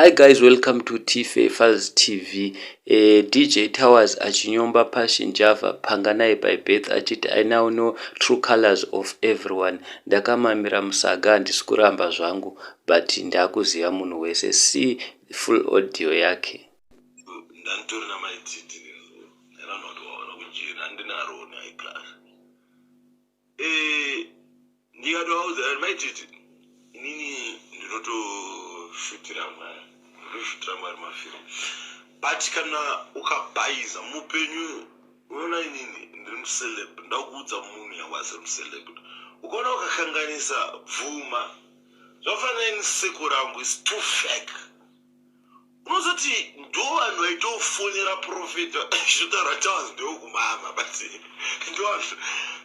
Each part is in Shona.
Hi guys, welcome to Tawerz TV. DJ Tawerz achinyomba Passion Java panganai by birth achiti I now know true colors of everyone. Ndakamamira musaga ndisikuramba zvangu but ndakuziva munhu wese. See full audio yake. Ndantori na maititi eranodoona kujira ndinaro na class ndikatauza maititi inini ndinotoshutira mwari mafilm but kana ukabhaiza mupenyu unoona inini ndiri muceleb ndakuudza munhu yawasi muceleb ukaona ukakanganisa bvuma zvafanira ini seko rangu is too fake unozoti ndo vanhu vaitofonera profeta zvitaura Tawerz ndokumama but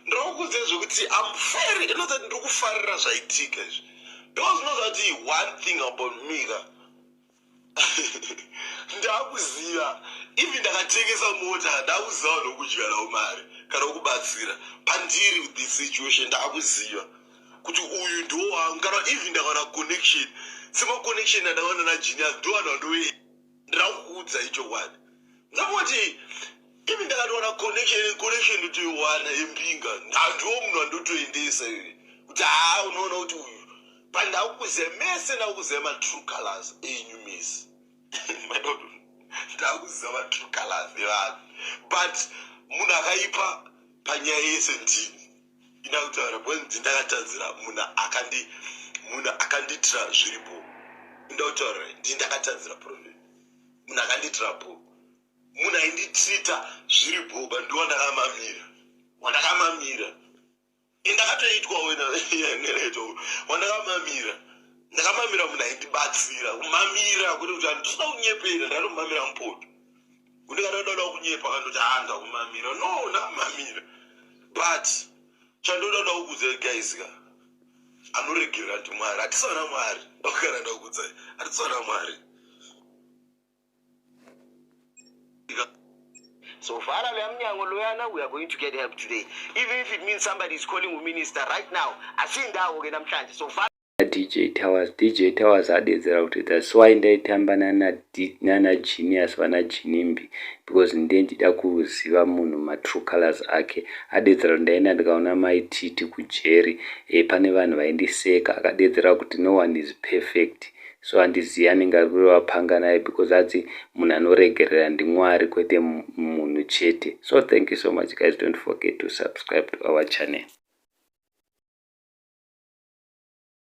ndokudze zvokuti I'm very inozati ndikufarira zvaitika izvi because unozati one thing about me ndakuziva even ndakatengesa mota ndakuziva nokudyarawo mari kana kubatsira pandiri with this situation ndakuziva kuti uyu ndo wangu kana even ndakaona connection sema-connection andakaona najinias ndo vanhu vandoe ndirakuudza ichokwadi ndakoti even ndakatoona connection ndotoiwana yembinga ndandiwo munhu wandotoendesa kuti unoona kuti uyu pandakuziva mese ndakuziva ma-true colors enyu mese madodo ndakuziva ma-true colors evanhu but munhu akaipa panyaya yese ndini indakutaura bwenzi ndakatadzira munhu akanditira zviripo ndakutaura ndakatadzira profet munhu akanditira po munhu ainditreata zviripo bandiwa ndakamamira ndakatoitwa wena nereto wandakamamira ndakamamira munhu aindibatsira kumamira kuti handisina kunyepera ndatomamira mupoto kuti ndakatoda kunyepa kandoti ndakumamira no ndakamamira but chandoda kuudza guys anoregera kuti mwari hatisaona mwari ndakugara ndakudza hatisaona mwari. So Father, we are going to get help today. Even if it means somebody is calling a minister right now, I think that we're going to so Father. DJ Tawerz adedzera kuti that's why ndaitamba nana genius vana jinimbi because ndendida kuziva munhu ma-true colors ake. Adedzera kuti ndaenda ndikaona maititi kujeri pane vanhu vaindiseka akadedzera kuti no one is perfect so handiziva ndingavapanga naye because ati munhu anoregerera ndiMwari kwete munhu chete. So thank you so much guys, don't forget to subscribe to our channel.